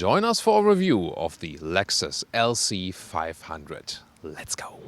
Join us for a review of the Lexus LC500. Let's go!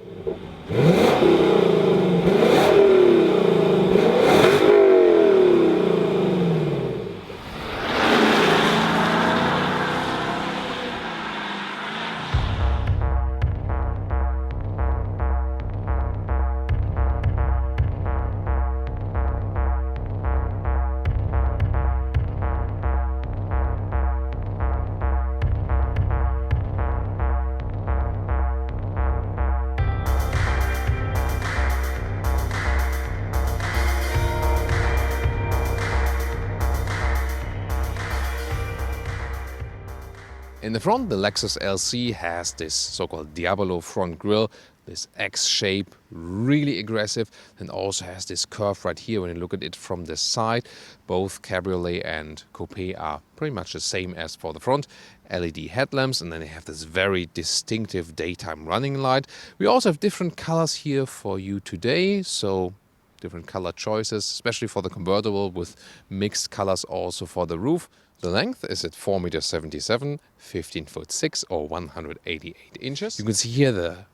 In the front, the Lexus LC has this so-called Diablo front grille, this X shape, really aggressive, and also has this curve right here when you look at it from the side. Both Cabriolet and Coupe are pretty much the same as for the front. LED headlamps, and then they have this very distinctive daytime running light. We also have different colors here for you today, so different color choices, especially for the convertible, with mixed colors also for the roof. The length is at 4.77 meters, 15'6" or 188 inches. You can see here the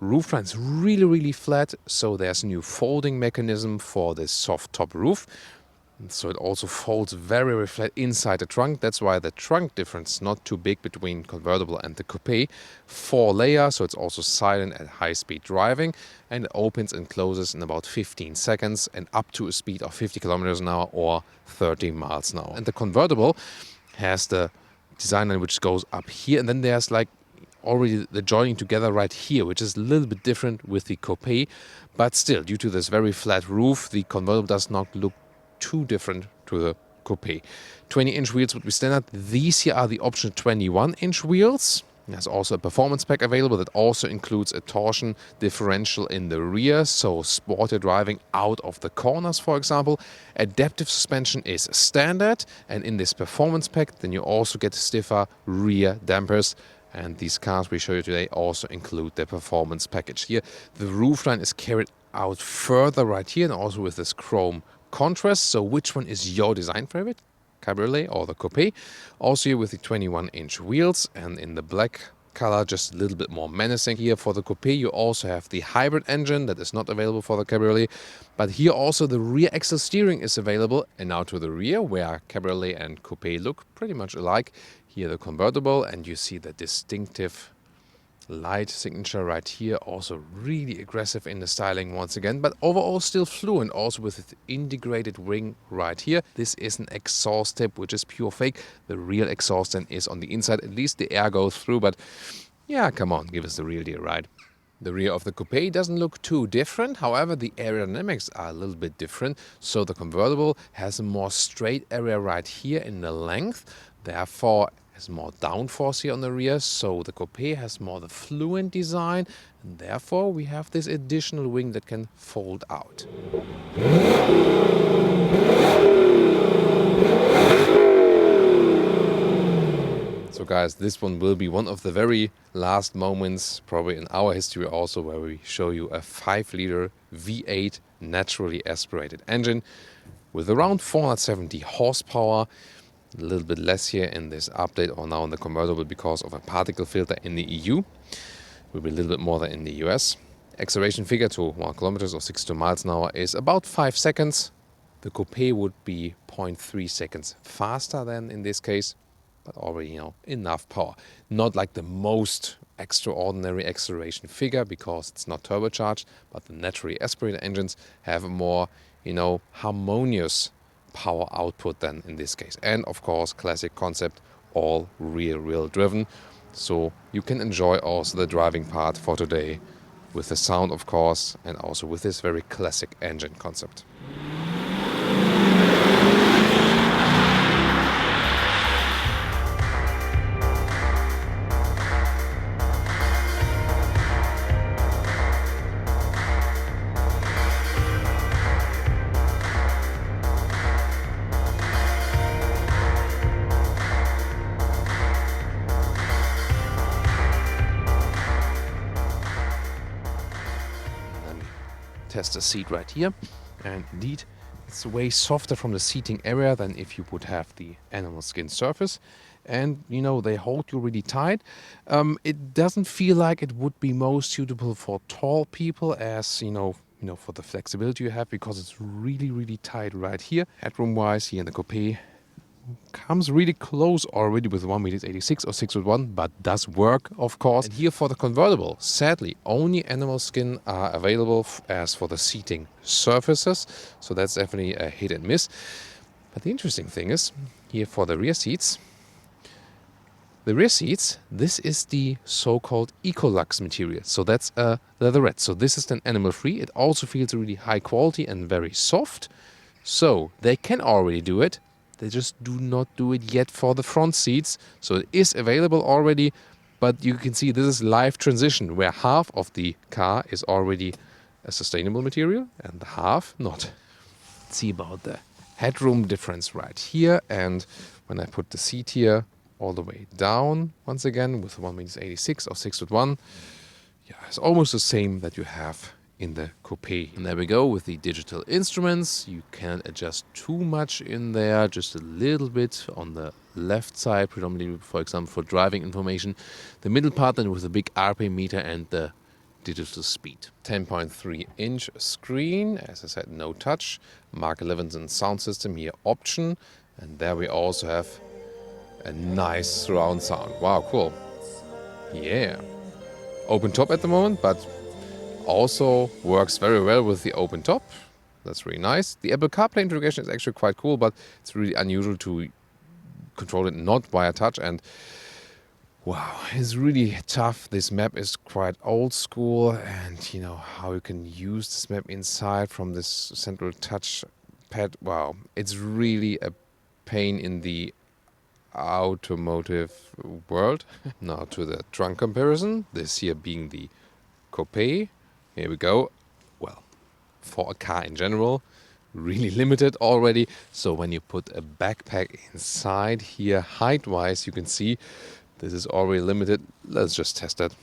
roof line is really flat, so there's a new folding mechanism for this soft top roof. So it also folds very flat inside the trunk. That's why the trunk difference is not too big between convertible and the coupe. 4 layers, so it's also silent at high-speed driving, and it opens and closes in about 15 seconds and up to a speed of 50 kilometers an hour or 30 miles an hour. And the convertible has the design line which goes up here, and then there's like already the joining together right here, which is a little bit different with the coupe. But still, due to this very flat roof, the convertible does not look too different to the coupe. 20-inch wheels would be standard. These here are the optional 21-inch wheels. There's also a performance pack available that also includes a torsion differential in the rear, so sportier driving out of the corners, for example. Adaptive suspension is standard, and in this performance pack then you also get stiffer rear dampers. And these cars we show you today also include the performance package. Here the roofline is carried out further right here, and also with this chrome contrast. So which one is your design favorite? Cabriolet or the coupe? Also here with the 21-inch wheels, and in the black color just a little bit more menacing. Here for the coupe you also have the hybrid engine that is not available for the Cabriolet, but here also the rear axle steering is available. And now to the rear, where Cabriolet and coupe look pretty much alike. Here the convertible, and you see the distinctive light signature right here, also really aggressive in the styling once again, but overall still fluent, also with its integrated wing right here. This is an exhaust tip which is pure fake. The real exhaust then is on the inside, at least the air goes through, but yeah, come on, give us the real deal, right? The rear of the coupe doesn't look too different, however the aerodynamics are a little bit different. So the convertible has a more straight area right here in the length, therefore has more downforce here on the rear, so the coupe has more the fluent design, and therefore we have this additional wing that can fold out. So guys, this one will be one of the very last moments, probably in our history also, where we show you a 5-liter V8 naturally aspirated engine with around 470 horsepower. A little bit less here in this update or now in the convertible because of a particle filter in the EU. Will be a little bit more than in the US. Acceleration figure to 1 kilometers or 62 miles an hour is about 5 seconds. The coupe would be 0.3 seconds faster than in this case, but already, enough power. Not like the most extraordinary acceleration figure because it's not turbocharged, but the naturally aspirated engines have a more, harmonious power output than in this case. And of course, classic concept, all rear-wheel driven. So you can enjoy also the driving part for today with the sound, of course, and also with this very classic engine concept. Test the seat right here, and indeed it's way softer from the seating area than if you would have the animal skin surface. and they hold you really tight. It doesn't feel like it would be most suitable for tall people, as for the flexibility you have, because it's really, really tight right here. Headroom wise, here in the coupe, comes really close already with 1.86 m or 6'1", but does work, of course. And here for the convertible, sadly, only animal skin are available as for the seating surfaces, so that's definitely a hit and miss. But the interesting thing is, here for the rear seats, this is the so-called Ecolux material. So that's a leatherette. So this is then animal-free. It also feels really high quality and very soft. So they can already do it. They just do not do it yet for the front seats. So it is available already. But you can see this is live transition, where half of the car is already a sustainable material and half not. Let's see about the headroom difference right here. And when I put the seat here all the way down, once again, with 1.86 m or 6'1", it's almost the same that you have in the coupe. And there we go with the digital instruments. You can't adjust too much in there, just a little bit on the left side, predominantly, for example, for driving information. The middle part then with the big RPM meter and the digital speed. 10.3-inch screen, as I said, no touch. Mark 11 sound system here, option. And there we also have a nice surround sound. Wow, cool. Yeah. Open top at the moment, but also works very well with the open top. That's really nice. The Apple CarPlay integration is actually quite cool, but it's really unusual to control it not via touch. And wow, it's really tough. This map is quite old school, and how you can use this map inside from this central touch pad. Wow, it's really a pain in the automotive world. Now to the trunk comparison, this here being the coupe. Here we go. Well, for a car in general, really limited already. So when you put a backpack inside here, height-wise, you can see this is already limited. Let's just test that.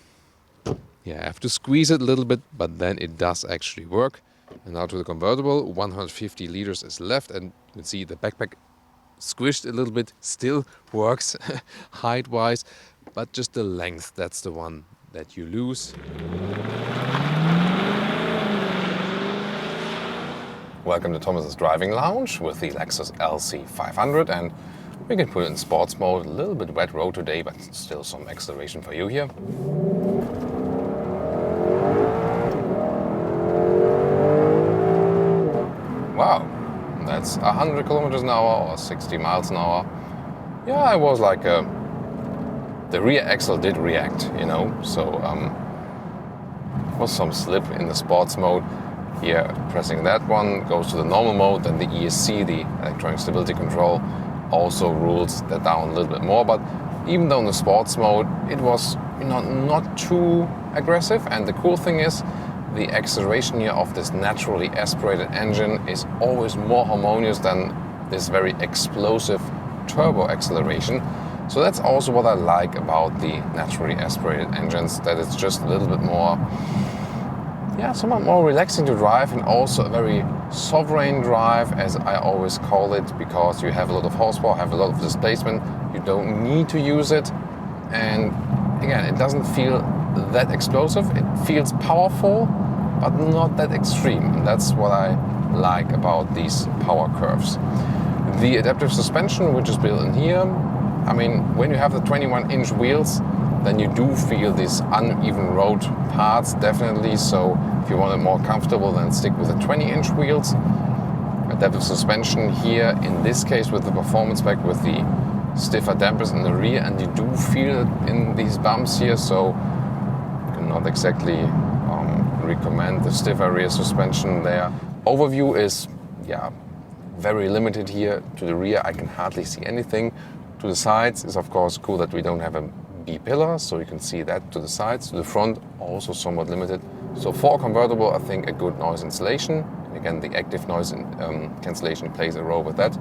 Yeah, I have to squeeze it a little bit, but then it does actually work. And now to the convertible, 150 liters is left, and you can see the backpack squished a little bit, still works height-wise, but just the length, that's the one that you lose. Welcome to Thomas's Driving Lounge with the Lexus LC500, and we can put it in sports mode. A little bit wet road today, but still some acceleration for you here. Wow, that's 100 kilometers an hour or 60 miles an hour. Yeah, it was like the rear axle did react, so was some slip in the sports mode. Here, pressing that one goes to the normal mode, then the ESC, the electronic stability control, also rules that down a little bit more. But even though in the sports mode, it was not too aggressive. And the cool thing is, the acceleration here of this naturally aspirated engine is always more harmonious than this very explosive turbo acceleration. So that's also what I like about the naturally aspirated engines, that it's just a little bit more, somewhat more relaxing to drive, and also a very sovereign drive, as I always call it, because you have a lot of horsepower, have a lot of displacement, you don't need to use it, and again, it doesn't feel that explosive. It feels powerful, but not that extreme, and that's what I like about these power curves. The adaptive suspension, which is built in here, when you have the 21-inch wheels, then you do feel these uneven road parts, definitely. So if you want it more comfortable, then stick with the 20-inch wheels. Adaptive suspension here, in this case with the performance pack, with the stiffer dampers in the rear, and you do feel it in these bumps here, so you cannot exactly recommend the stiffer rear suspension there. Overview is, very limited here. To the rear, I can hardly see anything. To the sides is of course cool that we don't have a B-pillar, so you can see that to the sides. To the front, also somewhat limited. So for a convertible, I think a good noise insulation. And again, the active noise cancellation plays a role with that.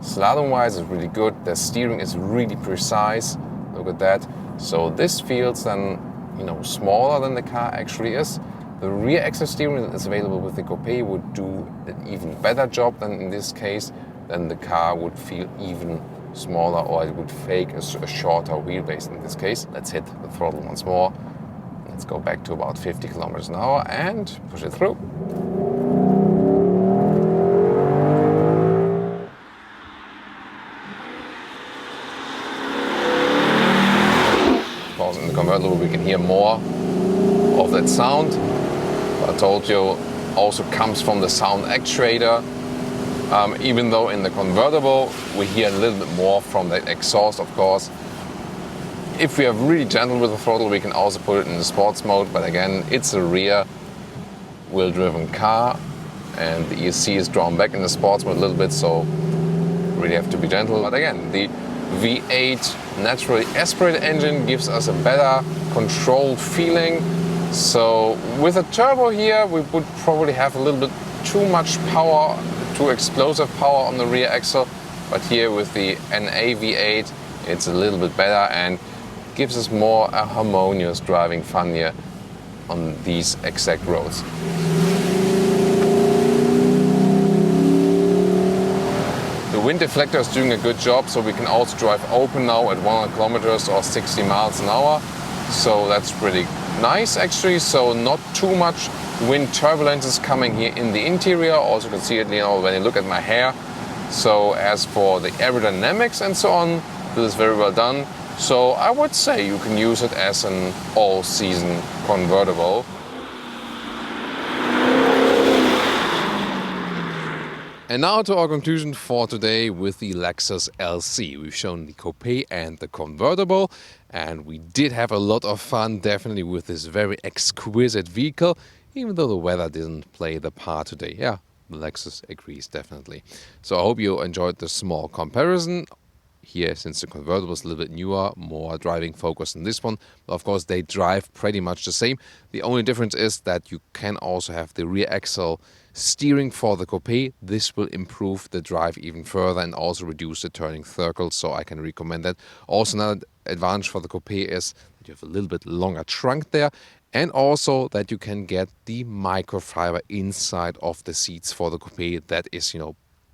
Slalom-wise is really good. The steering is really precise. Look at that. So this feels then, smaller than the car actually is. The rear axle steering that is available with the coupe would do an even better job than in this case. Then the car would feel even smaller, or it would fake a shorter wheelbase in this case. Let's hit the throttle once more. Let's go back to about 50 kilometers an hour and push it through. Of course, in the convertible we can hear more of that sound. I told you, also comes from the sound actuator. Even though in the convertible we hear a little bit more from the exhaust, of course. If we are really gentle with the throttle, we can also put it in the sports mode, but again, it's a rear wheel driven car and the ESC is drawn back in the sports mode a little bit, so really have to be gentle. But again, the V8 naturally aspirated engine gives us a better controlled feeling. So with a turbo here, we would probably have a little bit too much power, too explosive power on the rear axle. But here with the NA V8, it's a little bit better and gives us more a harmonious driving fun here on these exact roads. The wind deflector is doing a good job, so we can also drive open now at 100 kilometers or 60 miles an hour. So that's pretty nice actually. So not too much wind turbulence is coming here in the interior. Also you can see it, when you look at my hair. So as for the aerodynamics and so on, this is very well done. So I would say you can use it as an all-season convertible. And now to our conclusion for today with the Lexus LC. We've shown the coupe and the convertible, and we did have a lot of fun definitely with this very exquisite vehicle, even though the weather didn't play the part today. Yeah, the Lexus agrees definitely. So I hope you enjoyed the small comparison. Here, since the convertible is a little bit newer, more driving focus than this one. But of course, they drive pretty much the same. The only difference is that you can also have the rear axle steering for the coupe. This will improve the drive even further and also reduce the turning circles, so I can recommend that. Also, another advantage for the coupe is that you have a little bit longer trunk there, and also that you can get the microfiber inside of the seats for the coupe. That is,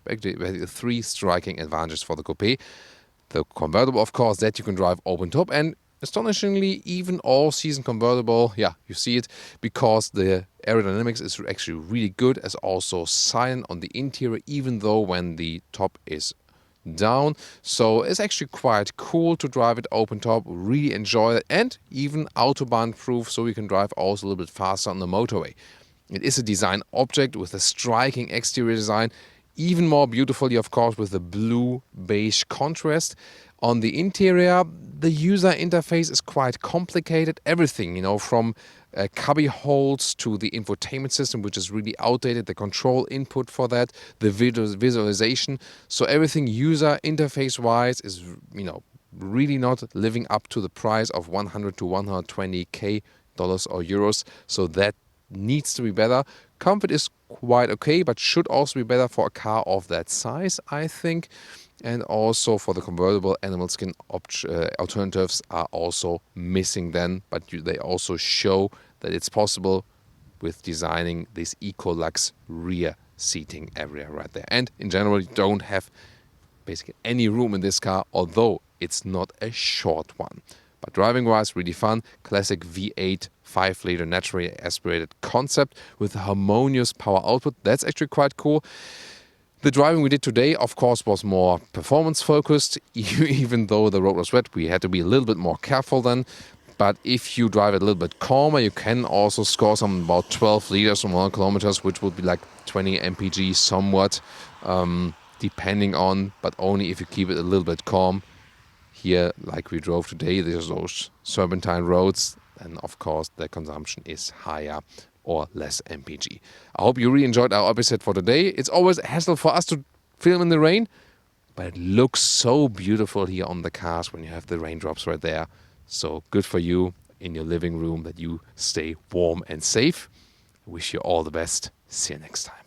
actually three striking advantages for the coupe. The convertible, of course, that you can drive open top, and astonishingly, even all-season convertible, yeah, you see it, because the aerodynamics is actually really good, as also silent on the interior, even though when the top is down. So it's actually quite cool to drive it open top, really enjoy it, and even Autobahn proof, so you can drive also a little bit faster on the motorway. It is a design object with a striking exterior design, even more beautifully, of course, with the blue beige contrast. On the interior, the user interface is quite complicated. Everything, from cubby holes to the infotainment system, which is really outdated, the control input for that, the visualization. So everything user interface-wise is, really not living up to the price of 100 to 120k dollars or euros. So that needs to be better. Comfort is quite okay, but should also be better for a car of that size, I think. And also for the convertible, animal skin alternatives are also missing then, but they also show that it's possible with designing this Ecolux rear seating area right there. And in general, you don't have basically any room in this car, although it's not a short one. But driving-wise, really fun. Classic V8 5-liter naturally aspirated concept with a harmonious power output. That's actually quite cool. The driving we did today, of course, was more performance-focused. Even though the road was wet, we had to be a little bit more careful then. But if you drive it a little bit calmer, you can also score some about 12 liters from 100 kilometers, which would be like 20 mpg somewhat, depending on, but only if you keep it a little bit calm. Here, like we drove today, there's those serpentine roads, and of course the consumption is higher or less mpg. I hope you really enjoyed our episode for today. It's always a hassle for us to film in the rain, but it looks so beautiful here on the cars when you have the raindrops right there. So good for you in your living room that you stay warm and safe. I wish you all the best. See you next time.